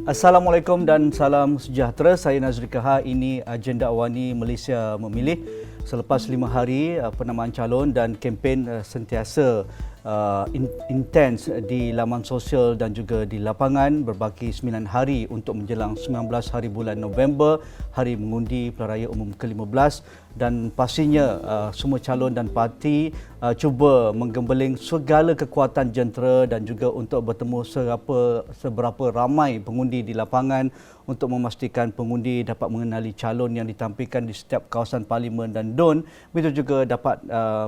Assalamualaikum dan salam sejahtera. Saya Nazri Kaha. Ini agenda Awani Malaysia Memilih. Selepas 5 hari penamaan calon dan kempen sentiasa intens di laman sosial dan juga di lapangan berbaki 9 hari untuk menjelang 19 hari bulan November, hari mengundi pilihan raya umum ke-15, dan pastinya semua calon dan parti cuba menggembeling segala kekuatan jentera dan juga untuk bertemu seberapa ramai pengundi di lapangan untuk memastikan pengundi dapat mengenali calon yang ditampilkan di setiap kawasan parlimen dan DUN, begitu juga dapat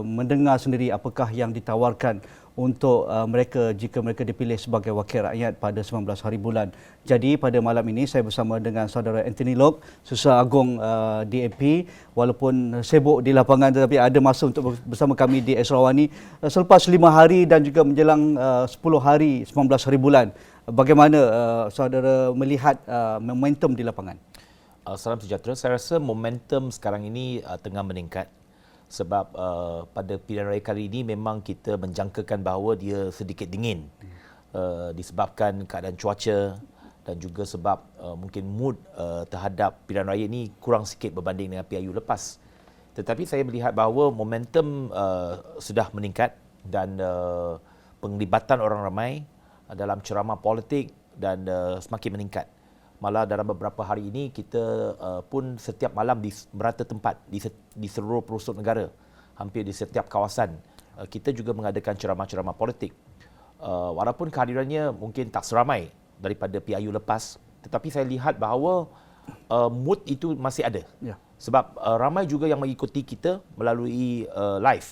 mendengar sendiri apakah yang ditawarkan untuk mereka jika mereka dipilih sebagai wakil rakyat pada 19 hari bulan. Jadi pada malam ini saya bersama dengan saudara Anthony Loke, Susah Agung DAP, walaupun sibuk di lapangan tetapi ada masa untuk bersama kami di Astro Awani selepas 5 hari dan juga menjelang 10 hari 19 hari bulan. Bagaimana saudara melihat momentum di lapangan? Salam sejahtera. Saya rasa momentum sekarang ini tengah meningkat sebab pada pilihan raya kali ini memang kita menjangkakan bahawa dia sedikit dingin disebabkan keadaan cuaca dan juga sebab mungkin mood terhadap pilihan raya ini kurang sikit berbanding dengan PRU lepas. Tetapi saya melihat bahawa momentum sudah meningkat dan penglibatan orang ramai dalam ceramah politik dan semakin meningkat. Malah dalam beberapa hari ini kita pun setiap malam di merata tempat di seluruh pelosok negara, hampir di setiap kawasan, kita juga mengadakan ceramah-ceramah politik. Walaupun kehadirannya mungkin tak seramai daripada PRU lepas, tetapi saya lihat bahawa mood itu masih ada. Ya. Sebab ramai juga yang mengikuti kita melalui live,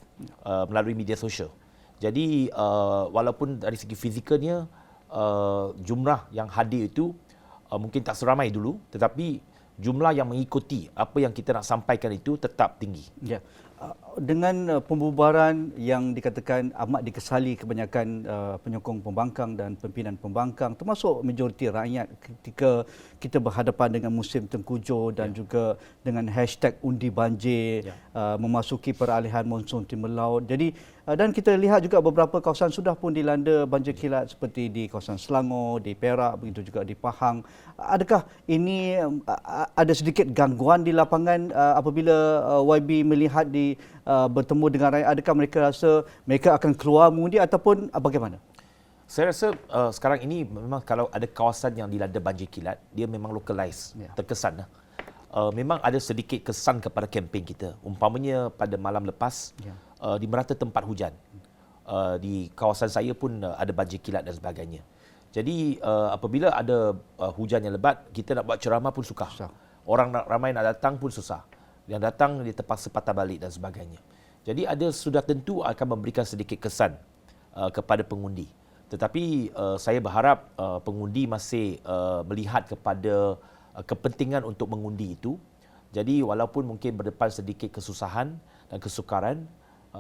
melalui media sosial. Jadi walaupun dari segi fizikalnya jumlah yang hadir itu mungkin tak seramai dulu, tetapi jumlah yang mengikuti apa yang kita nak sampaikan itu tetap tinggi. Ya. Dengan pembubaran yang dikatakan amat dikesali kebanyakan penyokong pembangkang dan pimpinan pembangkang, termasuk majoriti rakyat ketika kita berhadapan dengan musim tengkujuh dan juga dengan hashtag undi banjir, memasuki peralihan monsun timur laut. Jadi dan kita lihat juga beberapa kawasan sudah pun dilanda banjir kilat seperti di kawasan Selangor, di Perak, begitu juga di Pahang. Adakah ini ada sedikit gangguan di lapangan apabila YB melihat bertemu dengan rakyat? Adakah mereka rasa mereka akan keluar mengundi ataupun bagaimana? Saya rasa sekarang ini memang kalau ada kawasan yang dilanda banjir kilat, dia memang localize, terkesan. Memang ada sedikit kesan kepada kempen kita. Umpamanya pada malam lepas, di merata tempat hujan. Di kawasan saya pun ada banjir kilat dan sebagainya. Jadi apabila ada hujan yang lebat, kita nak buat ceramah pun susah. Orang ramai nak datang pun susah. Yang datang dia terpaksa patah balik dan sebagainya. Jadi sudah tentu akan memberikan sedikit kesan kepada pengundi. Tetapi saya berharap pengundi masih melihat kepada kepentingan untuk mengundi itu. Jadi walaupun mungkin berdepan sedikit kesusahan dan kesukaran,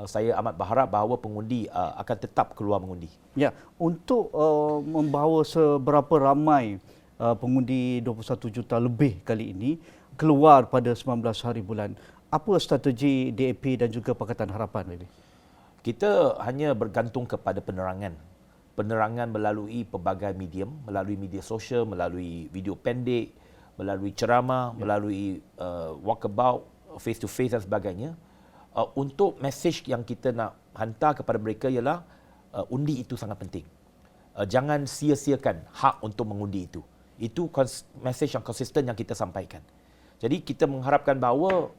saya amat berharap bahawa pengundi akan tetap keluar mengundi. Ya, untuk membawa seberapa ramai pengundi 21 juta lebih kali ini keluar pada 19 hari bulan, apa strategi DAP dan juga Pakatan Harapan, Baby? Kita hanya bergantung kepada penerangan. Penerangan melalui pelbagai medium, melalui media sosial, melalui video pendek, melalui ceramah, melalui walkabout, face to face dan sebagainya. Untuk mesej yang kita nak hantar kepada mereka ialah undi itu sangat penting. Jangan sia-siakan hak untuk mengundi itu. Itu mesej yang konsisten yang kita sampaikan. Jadi kita mengharapkan bahawa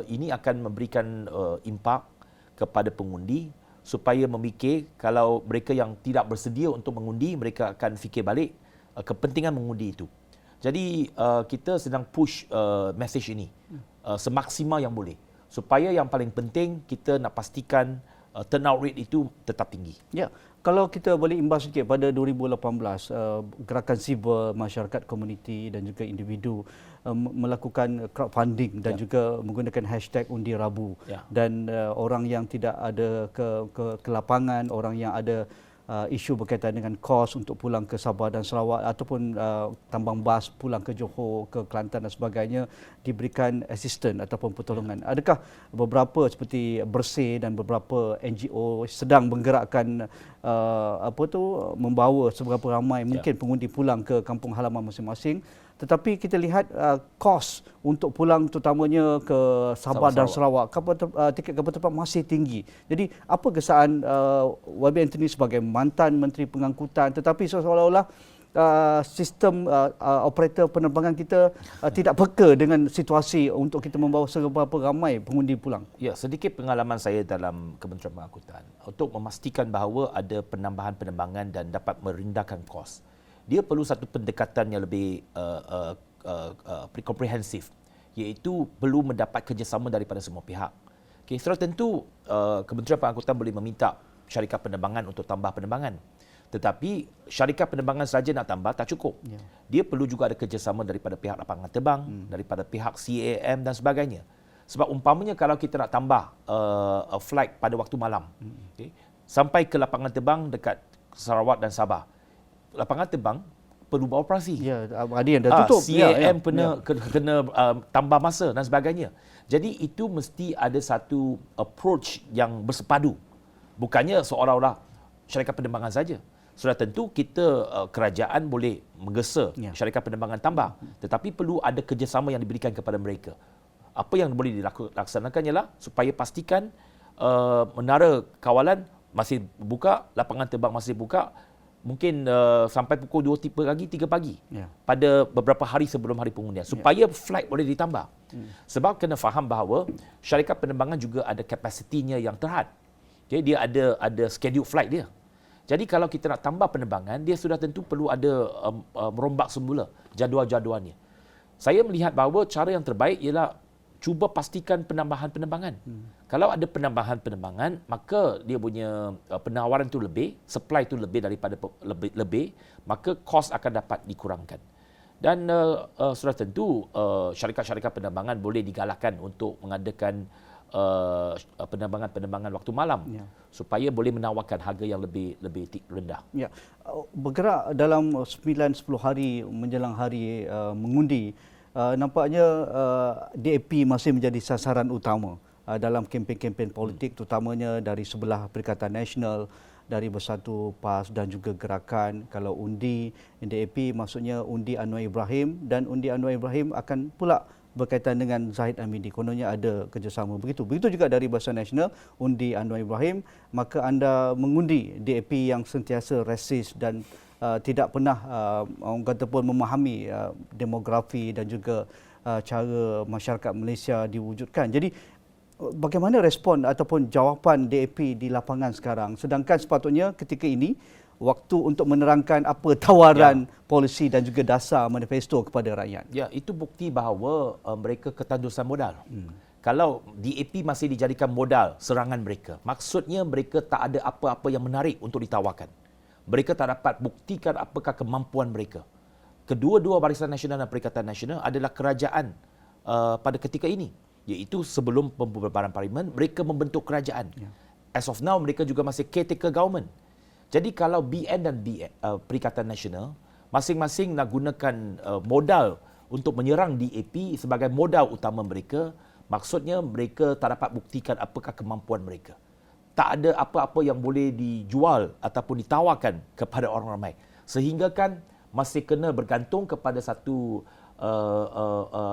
ini akan memberikan impak kepada pengundi supaya memikir kalau mereka yang tidak bersedia untuk mengundi, mereka akan fikir balik kepentingan mengundi itu. Jadi kita sedang push mesej ini semaksimal yang boleh. Supaya yang paling penting kita nak pastikan turnout rate itu tetap tinggi. Ya, kalau kita boleh imbas sedikit pada 2018, gerakan siber, masyarakat komuniti dan juga individu melakukan crowdfunding dan juga menggunakan hashtag undi Rabu. Dan orang yang tidak ada ke lapangan, orang yang ada isu berkaitan dengan kos untuk pulang ke Sabah dan Sarawak ataupun tambang bas pulang ke Johor, ke Kelantan dan sebagainya diberikan assistance ataupun pertolongan. Adakah beberapa seperti Bersih dan beberapa NGO sedang menggerakkan membawa seberapa ramai mungkin pengundi pulang ke kampung halaman masing-masing. Tetapi kita lihat kos untuk pulang terutamanya ke Sabah dan Sarawak, tiket kapal terbang masih tinggi. Jadi apa kesan YB Anthony sebagai mantan Menteri Pengangkutan, tetapi seolah-olah sistem operator penerbangan kita tidak peka dengan situasi untuk kita membawa seberapa ramai pengundi pulang? Ya, sedikit pengalaman saya dalam Kementerian Pengangkutan untuk memastikan bahawa ada penambahan penerbangan dan dapat merendahkan kos. Dia perlu satu pendekatan yang lebih komprehensif, iaitu perlu mendapat kerjasama daripada semua pihak. Okay, secara tentu Kementerian Pengangkutan boleh meminta syarikat penerbangan untuk tambah penerbangan. Tetapi syarikat penerbangan saja nak tambah tak cukup. Dia perlu juga ada kerjasama daripada pihak lapangan terbang, daripada pihak CAM dan sebagainya. Sebab umpamanya kalau kita nak tambah flight pada waktu malam, okay, sampai ke lapangan terbang dekat Sarawak dan Sabah, lapangan terbang perlu beroperasi. Ya, ada yang dah tutup. CAM kena tambah masa dan sebagainya. Jadi itu mesti ada satu approach yang bersepadu. Bukannya seolah-olah syarikat penerbangan saja. Sudah tentu kita kerajaan boleh menggesa syarikat penerbangan tambah, tetapi perlu ada kerjasama yang diberikan kepada mereka. Apa yang boleh dilaksanakan ialah supaya pastikan menara kawalan masih buka, lapangan terbang masih buka, mungkin sampai pukul 2 pagi, 3 pagi pada beberapa hari sebelum hari pengundian, supaya flight boleh ditambah. Sebab kena faham bahawa syarikat penerbangan juga ada kapasitinya yang terhad. Okay, dia ada schedule flight dia. Jadi kalau kita nak tambah penerbangan, dia sudah tentu perlu ada merombak semula jadual-jadualnya. Saya melihat bahawa cara yang terbaik ialah cuba pastikan penambahan penerbangan. Kalau ada penambahan penerbangan, maka dia punya penawaran itu lebih, supply itu lebih daripada lebih, maka kos akan dapat dikurangkan. Dan sudah tentu syarikat-syarikat penerbangan boleh digalakkan untuk mengadakan penerbangan-penerbangan waktu malam supaya boleh menawarkan harga yang lebih rendah. Ya, bergerak dalam 9-10 hari menjelang hari mengundi, nampaknya DAP masih menjadi sasaran utama dalam kempen-kempen politik, terutamanya dari sebelah Perikatan Nasional, dari Bersatu PAS dan juga Gerakan. Kalau undi DAP maksudnya undi Anwar Ibrahim, dan undi Anwar Ibrahim akan pula berkaitan dengan Zahid Hamidi. Kononnya ada kerjasama begitu. Begitu juga dari Barisan Nasional, undi Anwar Ibrahim, maka anda mengundi DAP yang sentiasa resis dan tidak pernah orang kata pun memahami demografi dan juga cara masyarakat Malaysia diwujudkan. Jadi bagaimana respon ataupun jawapan DAP di lapangan sekarang? Sedangkan sepatutnya ketika ini waktu untuk menerangkan apa tawaran polisi dan juga dasar manifesto kepada rakyat. Ya, itu bukti bahawa mereka ketandusan modal. Kalau DAP masih dijadikan modal serangan mereka, maksudnya mereka tak ada apa-apa yang menarik untuk ditawarkan. Mereka tak dapat buktikan apakah kemampuan mereka. Kedua-dua Barisan Nasional dan Perikatan Nasional adalah kerajaan pada ketika ini, iaitu sebelum pembubaran parlimen mereka membentuk kerajaan. As of now mereka juga masih caretaker government. Jadi kalau BN dan Perikatan Nasional masing-masing nak gunakan modal untuk menyerang DAP sebagai modal utama mereka, maksudnya mereka tak dapat buktikan apakah kemampuan mereka. Tak ada apa-apa yang boleh dijual ataupun ditawarkan kepada orang ramai. Sehingga kan masih kena bergantung kepada satu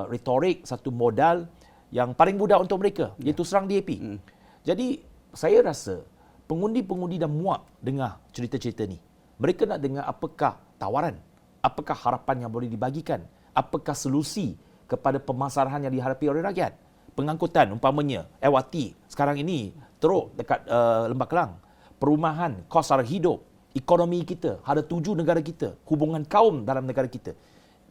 retorik, satu modal yang paling mudah untuk mereka, iaitu serang DAP. Jadi saya rasa pengundi-pengundi dah muak dengar cerita-cerita ni. Mereka nak dengar apakah tawaran, apakah harapan yang boleh dibagikan, apakah solusi kepada permasalahan yang dihadapi oleh rakyat. Pengangkutan umpamanya LRT sekarang ini teruk dekat Lembah Kelang. Perumahan, kos sara hidup, ekonomi kita, ada 7 negara kita, hubungan kaum dalam negara kita.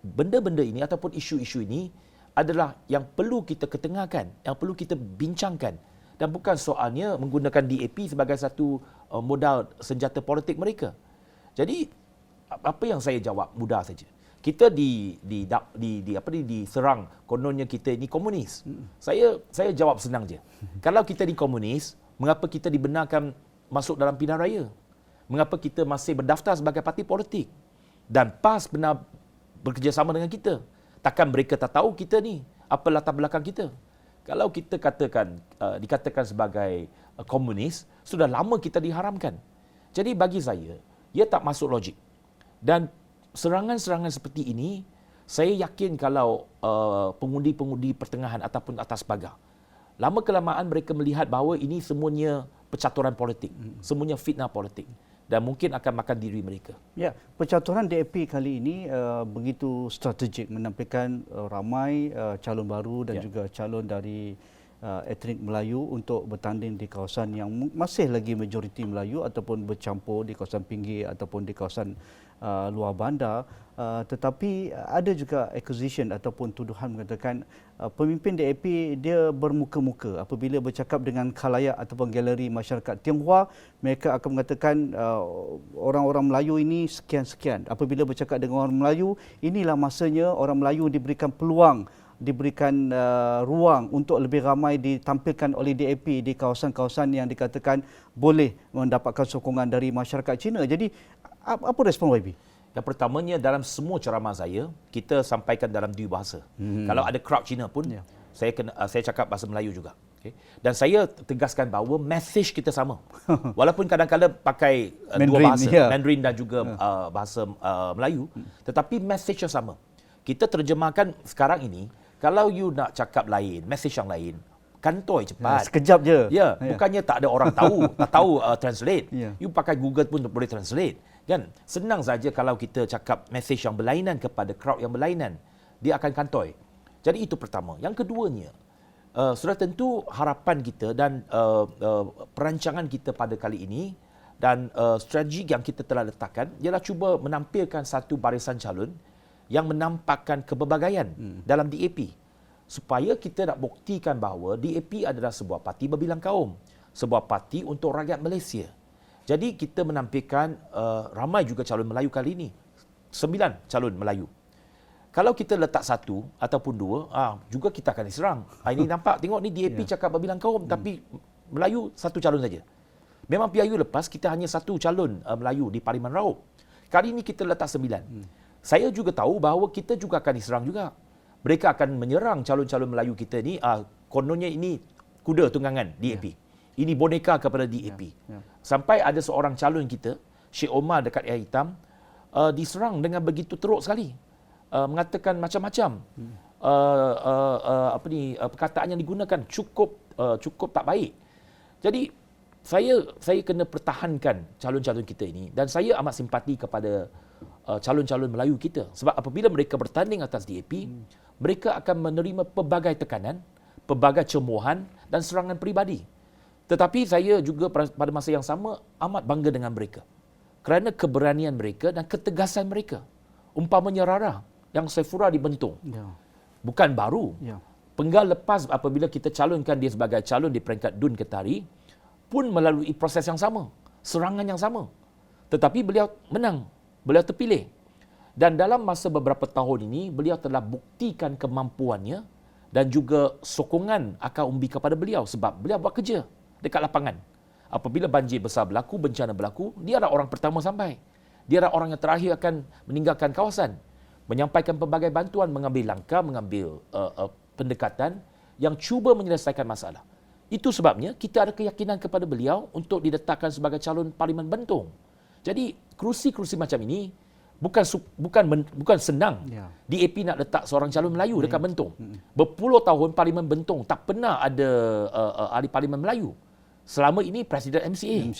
Benda-benda ini ataupun isu-isu ini adalah yang perlu kita ketengahkan, yang perlu kita bincangkan. Dan bukan soalnya menggunakan DAP sebagai satu modal senjata politik mereka. Jadi apa yang saya jawab mudah saja. Kita diserang kononnya kita ini komunis. Saya jawab senang je. Kalau kita ni komunis, mengapa kita dibenarkan masuk dalam pilihan raya? Mengapa kita masih berdaftar sebagai parti politik? Dan PAS benar bekerjasama dengan kita. Takkan mereka tak tahu kita ni apa latar belakang kita? Kalau kita dikatakan sebagai komunis, sudah lama kita diharamkan. Jadi bagi saya, ia tak masuk logik. Dan serangan-serangan seperti ini, saya yakin kalau pengundi-pengundi pertengahan ataupun atas pagar, lama kelamaan mereka melihat bahawa ini semuanya percaturan politik, semuanya fitnah politik dan mungkin akan makan diri mereka. Ya, percaturan DAP kali ini begitu strategik menampilkan ramai calon baru dan juga calon dari etnik Melayu untuk bertanding di kawasan yang masih lagi majoriti Melayu ataupun bercampur di kawasan pinggir ataupun di kawasan luar bandar. Tetapi ada juga accusation ataupun tuduhan mengatakan pemimpin DAP dia bermuka-muka apabila bercakap dengan khalayak ataupun galeri masyarakat Tionghoa, mereka akan mengatakan orang-orang Melayu ini sekian-sekian. Apabila bercakap dengan orang Melayu, inilah masanya orang Melayu diberikan peluang, diberikan ruang untuk lebih ramai ditampilkan oleh DAP di kawasan-kawasan yang dikatakan boleh mendapatkan sokongan dari masyarakat Cina. Jadi apa respon YB? Yang pertamanya, dalam semua ceramah saya, kita sampaikan dalam dua bahasa. Kalau ada crowd Cina pun, saya cakap bahasa Melayu juga. Okay. Dan saya tegaskan bahawa message kita sama. Walaupun kadang-kadang pakai dua bahasa, Mandarin dan juga bahasa Melayu, tetapi message yang sama. Kita terjemahkan sekarang ini, kalau you nak cakap lain, message yang lain, kantoi cepat. Sekejap je. Bukannya tak ada orang tahu, tak tahu translate. You pakai Google pun boleh translate. Kan? Senang saja kalau kita cakap message yang berlainan kepada crowd yang berlainan, dia akan kantoi. Jadi itu pertama. Yang keduanya, sudah tentu harapan kita dan perancangan kita pada kali ini dan strategi yang kita telah letakkan ialah cuba menampilkan satu barisan calon yang menampakkan kepelbagaian dalam DAP. Supaya kita nak buktikan bahawa DAP adalah sebuah parti berbilang kaum, sebuah parti untuk rakyat Malaysia. Jadi kita menampilkan ramai juga calon Melayu kali ini. 9 calon Melayu. Kalau kita letak satu ataupun dua, juga kita akan diserang. Ini nampak, tengok ni DAP cakap berbilang kaum, tapi Melayu satu calon saja. Memang PRU lepas kita hanya satu calon Melayu di Parlimen Raub. Kali ini kita letak 9. Saya juga tahu bahawa kita juga akan diserang juga. Mereka akan menyerang calon-calon Melayu kita ni, kononnya ini kuda tunggangan DAP. Ini boneka kepada DAP. Sampai ada seorang calon kita, Syed Omar dekat Air Hitam, diserang dengan begitu teruk sekali. Mengatakan macam-macam. Perkataan yang digunakan cukup tak baik. Jadi saya kena pertahankan calon-calon kita ini dan saya amat simpati kepada calon-calon Melayu kita. Sebab apabila mereka bertanding atas DAP, mereka akan menerima pelbagai tekanan, pelbagai cemoohan dan serangan peribadi. Tetapi saya juga pada masa yang sama amat bangga dengan mereka. Kerana keberanian mereka dan ketegasan mereka. Umpamanya Rara yang Saifullah dibentung. Bukan baru. Penggal lepas apabila kita calonkan dia sebagai calon di peringkat DUN Ketari pun melalui proses yang sama. Serangan yang sama. Tetapi beliau menang. Beliau terpilih. Dan dalam masa beberapa tahun ini, beliau telah buktikan kemampuannya dan juga sokongan akar umbi kepada beliau sebab beliau buat kerja dekat lapangan. Apabila banjir besar berlaku, bencana berlaku, dia adalah orang pertama sampai. Dia adalah orang yang terakhir akan meninggalkan kawasan. Menyampaikan pelbagai bantuan, mengambil langkah, mengambil pendekatan yang cuba menyelesaikan masalah. Itu sebabnya kita ada keyakinan kepada beliau untuk diletakkan sebagai calon Parlimen Bentong. Jadi kerusi-kerusi macam ini bukan senang. DAP nak letak seorang calon Melayu dekat Bentong. Berpuluh tahun Parlimen Bentong tak pernah ada ahli Parlimen Melayu. Selama ini Presiden MCA.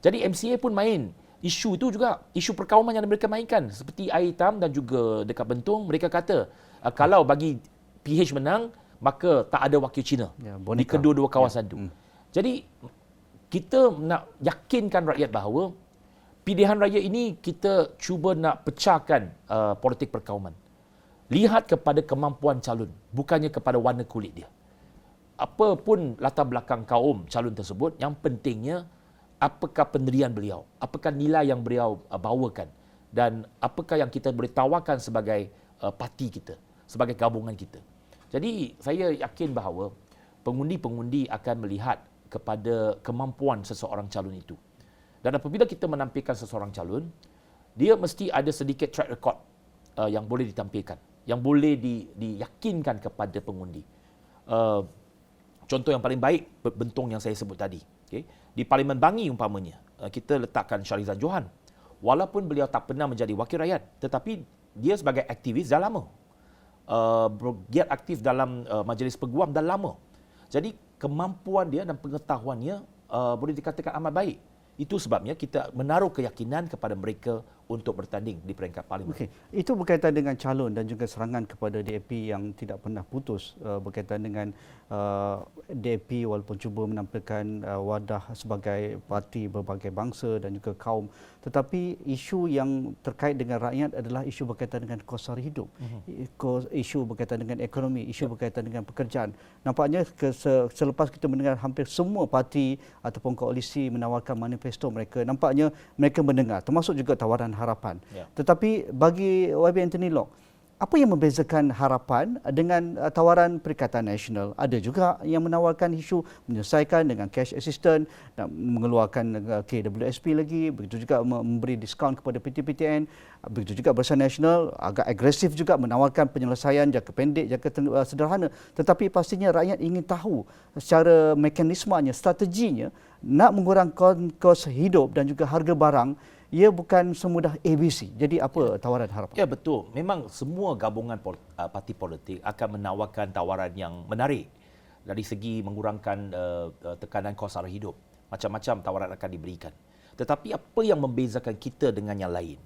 Jadi MCA pun main isu itu juga, isu perkauman yang mereka mainkan seperti Air Hitam dan juga dekat Bentong. Mereka kata kalau bagi PH menang, maka tak ada wakil Cina di kedua-dua kawasan itu. Jadi kita nak yakinkan rakyat bahawa pilihan raya ini kita cuba nak pecahkan politik perkauman. Lihat kepada kemampuan calon, bukannya kepada warna kulit dia. Apa pun latar belakang kaum calon tersebut, yang pentingnya apakah pendirian beliau, apakah nilai yang beliau bawakan dan apakah yang kita boleh tawarkan sebagai parti kita, sebagai gabungan kita. Jadi saya yakin bahawa pengundi-pengundi akan melihat kepada kemampuan seseorang calon itu. Dan apabila kita menampilkan seseorang calon, dia mesti ada sedikit track record yang boleh ditampilkan, yang boleh diyakinkan kepada pengundi. Contoh yang paling baik, Bentong yang saya sebut tadi. Okay. Di Parlimen Bangi umpamanya, kita letakkan Shahrizan Johan. Walaupun beliau tak pernah menjadi wakil rakyat, tetapi dia sebagai aktivis dah lama. Bergiat aktif dalam majlis peguam dah lama. Jadi kemampuan dia dan pengetahuannya boleh dikatakan amat baik. Itu sebabnya kita menaruh keyakinan kepada mereka untuk bertanding di peringkat parlimen. Okey, itu berkaitan dengan calon dan juga serangan kepada DAP yang tidak pernah putus berkaitan dengan DAP walaupun cuba menampilkan wadah sebagai parti berbagai bangsa dan juga kaum, tetapi isu yang terkait dengan rakyat adalah isu berkaitan dengan kos sara hidup, isu berkaitan dengan ekonomi, isu berkaitan dengan pekerjaan. Nampaknya selepas kita mendengar hampir semua parti ataupun koalisi menawarkan manifesto mereka, nampaknya mereka mendengar, termasuk juga tawaran harapan. Tetapi bagi YB Anthony Loke, apa yang membezakan harapan dengan tawaran Perikatan Nasional? Ada juga yang menawarkan isu menyelesaikan dengan cash assistance dan mengeluarkan KWSP lagi, begitu juga memberi diskaun kepada PT-PTN, begitu juga Barisan Nasional agak agresif juga menawarkan penyelesaian jangka pendek, jangka sederhana. Tetapi pastinya rakyat ingin tahu secara mekanismenya, strateginya nak mengurangkan kos hidup dan juga harga barang. Ia bukan semudah ABC. Jadi apa tawaran harapan? Ya, betul. Memang semua gabungan parti politik akan menawarkan tawaran yang menarik dari segi mengurangkan tekanan kos sara hidup. Macam-macam tawaran akan diberikan. Tetapi apa yang membezakan kita dengan yang lain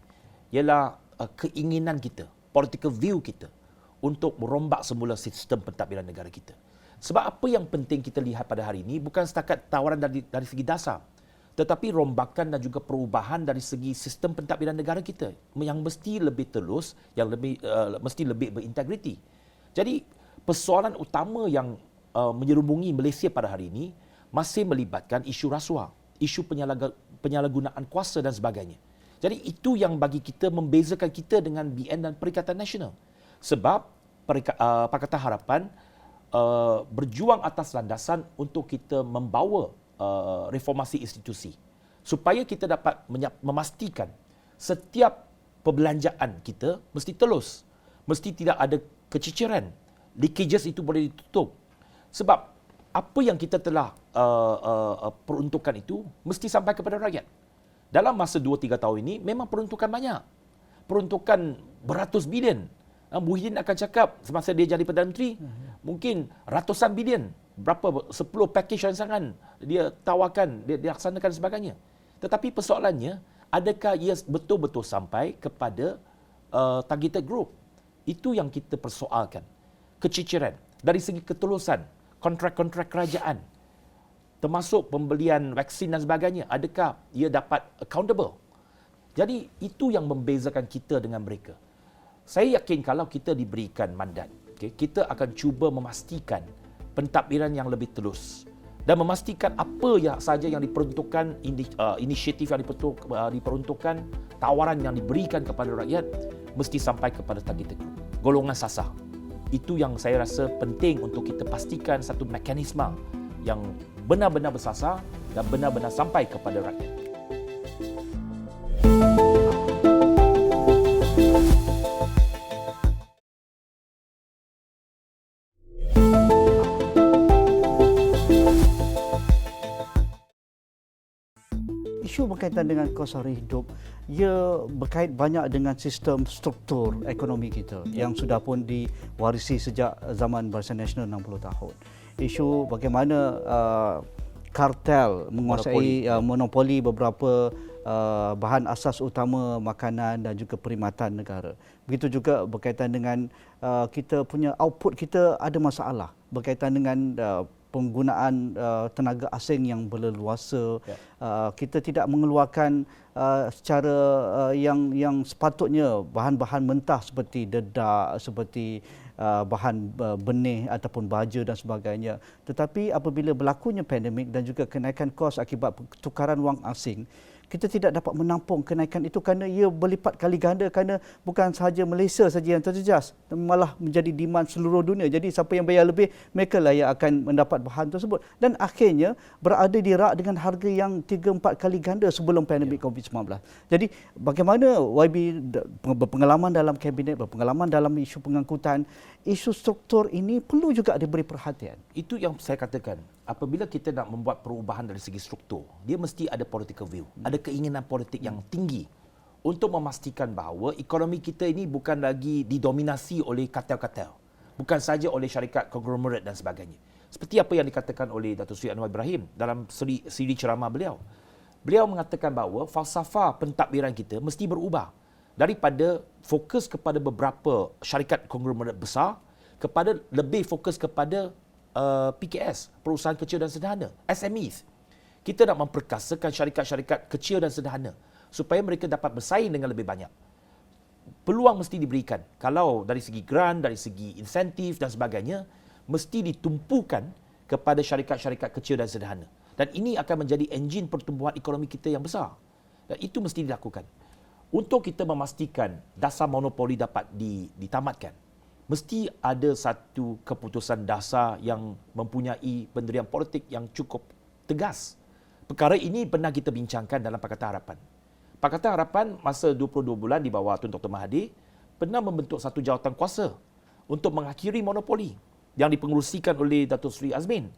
ialah keinginan kita, political view kita untuk merombak semula sistem pentadbiran negara kita. Sebab apa yang penting kita lihat pada hari ini bukan setakat tawaran dari segi dasar, tetapi rombakan dan juga perubahan dari segi sistem pentadbiran negara kita yang mesti lebih telus, yang mesti lebih berintegriti. Jadi persoalan utama yang menyerubungi Malaysia pada hari ini masih melibatkan isu rasuah, isu penyalahgunaan kuasa dan sebagainya. Jadi itu yang bagi kita membezakan kita dengan BN dan Perikatan Nasional. Sebab Pakatan Harapan berjuang atas landasan untuk kita membawa reformasi institusi supaya kita dapat memastikan setiap perbelanjaan kita mesti telus, mesti tidak ada keciciran, leakages itu boleh ditutup. Sebab apa yang kita telah peruntukkan itu mesti sampai kepada rakyat. Dalam masa 2-3 tahun ini memang peruntukan banyak. Peruntukan beratus bilion. Muhyiddin akan cakap semasa dia jadi Perdana Menteri, mungkin ratusan bilion. Berapa 10 package rancangan dia tawarkan, dia laksanakan sebagainya. Tetapi persoalannya, adakah ia betul-betul sampai kepada targeted group? Itu yang kita persoalkan. Keciciran dari segi ketulusan, kontrak-kontrak kerajaan, termasuk pembelian vaksin dan sebagainya, adakah ia dapat accountable? Jadi itu yang membezakan kita dengan mereka. Saya yakin kalau kita diberikan mandat, kita akan cuba memastikan pentadbiran yang lebih telus dan memastikan apa sahaja yang diperuntukkan, inisiatif yang diperuntukkan, tawaran yang diberikan kepada rakyat mesti sampai kepada target group, golongan sasar. Itu yang saya rasa penting untuk kita pastikan satu mekanisme yang benar-benar bersasar dan benar-benar sampai kepada rakyat. Isu berkaitan dengan kos sara hidup, ia berkait banyak dengan sistem struktur ekonomi kita yang sudah pun diwarisi sejak zaman Barisan Nasional 60 tahun. Isu bagaimana kartel menguasai monopoli beberapa bahan asas utama makanan dan juga perkhidmatan negara. Begitu juga berkaitan dengan kita punya output kita ada masalah berkaitan dengan penggunaan tenaga asing yang berleluasa. Kita tidak mengeluarkan secara yang sepatutnya bahan-bahan mentah seperti dedak, seperti bahan benih ataupun baja dan sebagainya. Tetapi apabila berlakunya pandemik dan juga kenaikan kos akibat pertukaran wang asing, kita tidak dapat menampung kenaikan itu kerana ia berlipat kali ganda, kerana bukan sahaja Malaysia saja yang terjejas, malah menjadi demand seluruh dunia. Jadi siapa yang bayar lebih, mereka lah yang akan mendapat bahan tersebut. Dan akhirnya berada di rak dengan harga yang 3-4 kali ganda sebelum pandemik COVID-19. Jadi bagaimana YB berpengalaman dalam kabinet, berpengalaman dalam isu pengangkutan, isu struktur ini perlu juga diberi perhatian. Itu yang saya katakan. apabila kita nak membuat perubahan dari segi struktur, dia mesti ada political will, ada keinginan politik yang tinggi untuk memastikan bahawa ekonomi kita ini bukan lagi didominasi oleh kartel-kartel, bukan saja oleh syarikat konglomerat dan sebagainya. Seperti apa yang dikatakan oleh Datuk Seri Anwar Ibrahim dalam siri ceramah beliau. Beliau mengatakan bahawa falsafah pentadbiran kita mesti berubah daripada fokus kepada beberapa syarikat konglomerat besar kepada lebih fokus kepada PKS, perusahaan kecil dan sederhana, SMEs. Kita nak memperkasakan syarikat-syarikat kecil dan sederhana supaya mereka dapat bersaing dengan lebih banyak. Peluang mesti diberikan. Kalau dari segi grant, dari segi insentif dan sebagainya, mesti ditumpukan kepada syarikat-syarikat kecil dan sederhana. Dan ini akan menjadi enjin pertumbuhan ekonomi kita yang besar. Dan itu mesti dilakukan. Untuk kita memastikan dasar monopoli dapat ditamatkan, mesti ada satu keputusan dasar yang mempunyai pendirian politik yang cukup tegas. Perkara ini pernah kita bincangkan dalam Pakatan Harapan. Pakatan Harapan masa 22 bulan di bawah Tun Dr. Mahathir pernah membentuk satu jawatan kuasa untuk mengakhiri monopoli yang dipengerusikan oleh Datuk Seri Azmin.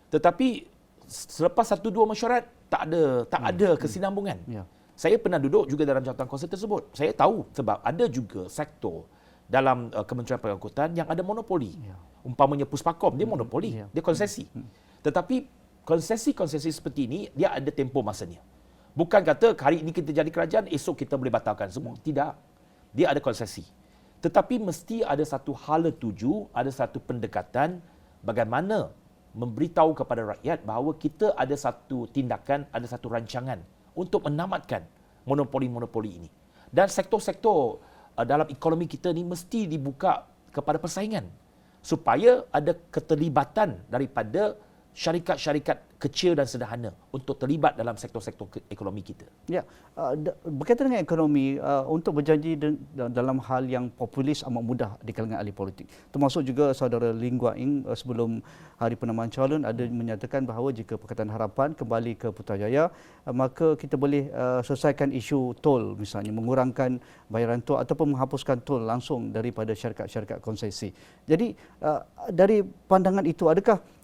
Tetapi selepas 1-2 mesyuarat tak ada kesinambungan. Ya. Saya pernah duduk juga dalam jawatan kuasa tersebut. Saya tahu sebab ada juga sektor dalam Kementerian Pengangkutan yang ada monopoli. Ya. Umpamanya Puspakom, dia monopoli, dia konsesi. Tetapi konsesi-konsesi seperti ini dia ada tempoh masanya. Bukan kata hari ini kita jadi kerajaan, esok kita boleh batalkan semua. Tidak. Dia ada konsesi. Tetapi mesti ada satu hala tuju, ada satu pendekatan bagaimana memberitahu kepada rakyat bahawa kita ada satu tindakan, ada satu rancangan untuk menamatkan monopoli-monopoli ini. Dan sektor-sektor dalam ekonomi kita ni mesti dibuka kepada persaingan supaya ada keterlibatan daripada syarikat-syarikat kecil dan sederhana untuk terlibat dalam sektor-sektor ekonomi kita. Ya, berkaitan dengan ekonomi, untuk berjanji dalam hal yang populis amat mudah di kalangan ahli politik. Termasuk juga saudara Ling Guan Eng sebelum hari penamaan calon ada menyatakan bahawa jika Pakatan Harapan kembali ke Putrajaya, maka kita boleh selesaikan isu tol, misalnya mengurangkan bayaran tol ataupun menghapuskan tol langsung daripada syarikat-syarikat konsesi. Jadi dari pandangan itu, adakah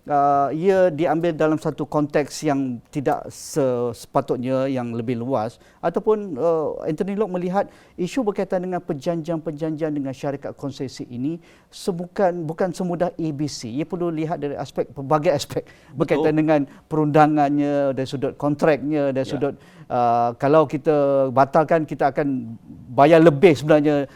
ia diambil dalam satu konteks yang tidak sepatutnya, yang lebih luas, ataupun Anthony Loke melihat isu berkaitan dengan perjanjian-perjanjian dengan syarikat konsesi ini bukan semudah ABC. Ia perlu lihat dari pelbagai aspek. Berkaitan dengan perundangannya, dari sudut kontraknya, dari sudut kalau kita batalkan kita akan bayar lebih sebenarnya.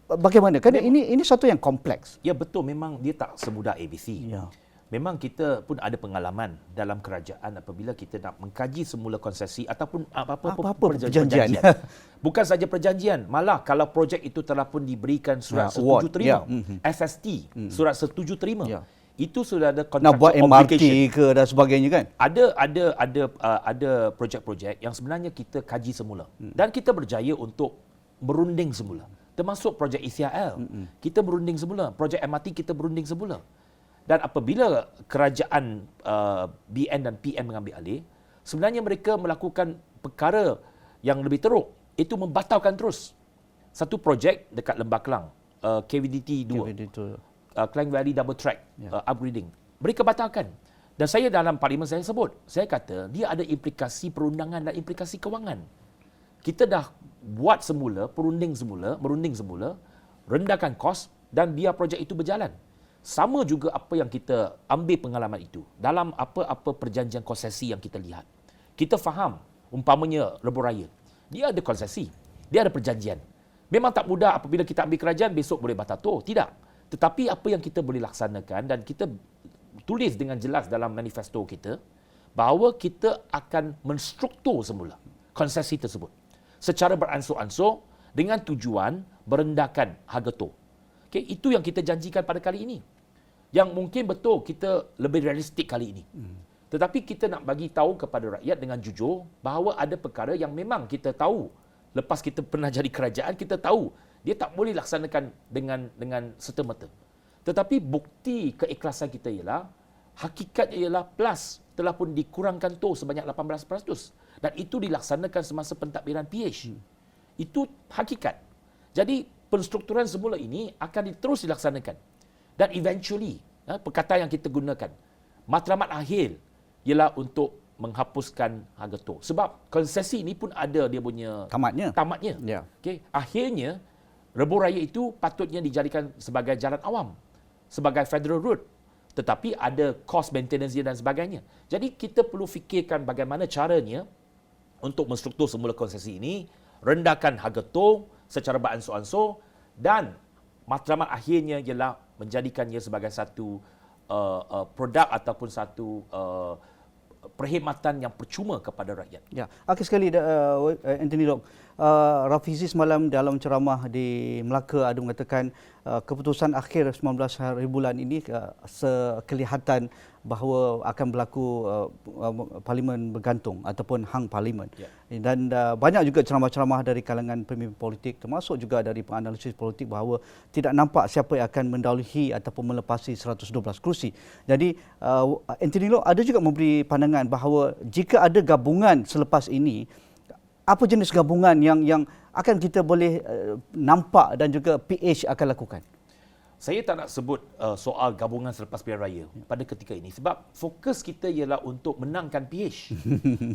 Bagaimana? Kerana ini satu yang kompleks. Ya, betul, memang dia tak semudah ABC. Ya. Memang kita pun ada pengalaman dalam kerajaan apabila kita nak mengkaji semula konsesi ataupun apa-apa perjanjian. Bukan saja perjanjian, malah kalau projek itu telah pun diberikan surat setuju terima, SST, surat setuju terima. Itu sudah ada contractual obligation. Nak buat MRT ke dan sebagainya kan? Ada projek-projek yang sebenarnya kita kaji semula. Dan kita berjaya untuk berunding semula. Termasuk projek ECIL. Kita berunding semula. Projek MRT kita berunding semula. Dan apabila kerajaan BN dan PM mengambil alih, sebenarnya mereka melakukan perkara yang lebih teruk, itu membatalkan terus satu projek dekat Lembah Kelang, KVDT 2, Klang Valley Double Track upgrading. Mereka batalkan. Dan saya dalam parlimen saya sebut, saya kata dia ada implikasi perundangan dan implikasi kewangan. Kita dah buat semula, merunding semula, rendahkan kos dan biar projek itu berjalan. Sama juga apa yang kita ambil pengalaman itu dalam apa-apa perjanjian konsesi yang kita lihat. Kita faham, umpamanya Lebuh Raya, dia ada konsesi, dia ada perjanjian. Memang tak mudah apabila kita ambil kerajaan, besok boleh batato. Tidak. Tetapi apa yang kita boleh laksanakan dan kita tulis dengan jelas dalam manifesto kita, bahawa kita akan menstruktur semula konsesi tersebut secara beransur-ansur dengan tujuan merendahkan harga tol. Okay, itu yang kita janjikan pada kali ini. Yang mungkin betul kita lebih realistik kali ini. Tetapi kita nak bagi tahu kepada rakyat dengan jujur bahawa ada perkara yang memang kita tahu. Lepas kita pernah jadi kerajaan, kita tahu dia tak boleh laksanakan dengan serta-merta. Tetapi bukti keikhlasan kita ialah, hakikatnya ialah plus telah pun dikurangkan tol sebanyak 18%. Dan itu dilaksanakan semasa pentadbiran PH. Itu hakikat. Jadi penstrukturan semula ini akan terus dilaksanakan. Dan eventually, perkataan yang kita gunakan, matlamat akhir ialah untuk menghapuskan harga tol. Sebab konsesi ini pun ada dia punya tamatnya. Ya. Okey, akhirnya Rebus Raya itu patutnya dijadikan sebagai jalan awam, sebagai federal road. Tetapi ada cost maintenance dia dan sebagainya. Jadi kita perlu fikirkan bagaimana caranya untuk menstruktur semula konsesi ini, rendahkan harga tol secara beransur-ansur dan matlamat akhirnya ialah menjadikannya sebagai satu produk ataupun satu perkhidmatan yang percuma kepada rakyat. Ya, akhir sekali Anthony Loke, Rafizi semalam dalam ceramah di Melaka ada mengatakan keputusan akhir 19 hari bulan ini kelihatan bahawa akan berlaku parlimen bergantung ataupun hang parlimen. Ya. Dan banyak juga ceramah-ceramah dari kalangan pemimpin politik termasuk juga dari penganalisis politik bahawa tidak nampak siapa yang akan mendahului ataupun melepasi 112 kerusi. Jadi Anthony Loke ada juga memberi pandangan bahawa jika ada gabungan selepas ini, apa jenis gabungan yang akan kita boleh nampak dan juga PH akan lakukan? Saya tak nak sebut soal gabungan selepas pilihan raya pada ketika ini sebab fokus kita ialah untuk menangkan PH.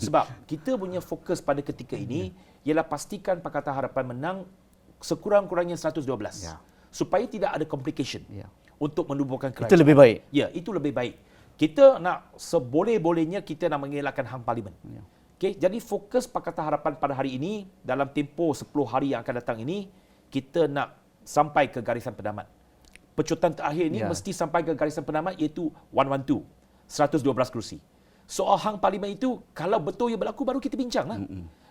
Sebab kita punya fokus pada ketika ini ialah pastikan Pakatan Harapan menang sekurang-kurangnya 112. Ya. Supaya tidak ada complication untuk menubuhkan kerajaan. Itu lebih baik. Ya, itu lebih baik. Kita nak seboleh-bolehnya kita nak mengelakkan hang parlimen. Ya. Okay, jadi fokus Pakatan Harapan pada hari ini dalam tempoh 10 hari yang akan datang ini kita nak sampai ke garisan penamat. Pecutan terakhir ini mesti sampai ke garisan penamat iaitu 112, 112 kerusi. Soal hang parlimen itu kalau betul ia berlaku baru kita bincanglah.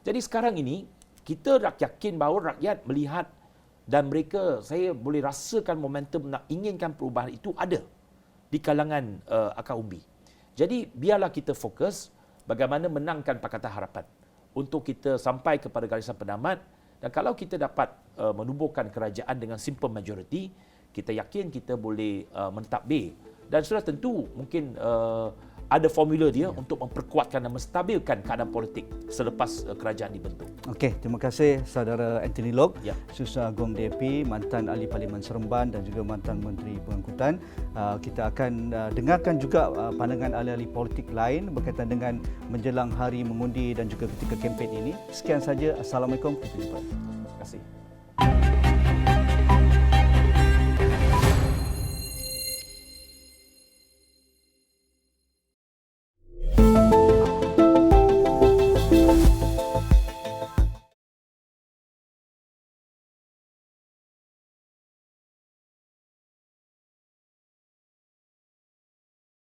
Jadi sekarang ini kita yakin bahawa rakyat melihat dan mereka saya boleh rasakan momentum nak inginkan perubahan itu ada di kalangan akar umbi. Jadi biarlah kita fokus bagaimana menangkan Pakatan Harapan untuk kita sampai kepada garisan penamat dan kalau kita dapat menubuhkan kerajaan dengan simple majority, kita yakin kita boleh mentadbir dan sudah tentu mungkin ada formula dia untuk memperkuatkan dan menstabilkan keadaan politik selepas kerajaan dibentuk. Okey, terima kasih saudara Anthony Loke, Susah Agung DAP, mantan ahli Parlimen Seremban dan juga mantan Menteri Pengangkutan. Kita akan dengarkan juga pandangan ahli-ahli politik lain berkaitan dengan menjelang hari mengundi dan juga ketika kempen ini. Sekian saja. Assalamualaikum. Terima kasih.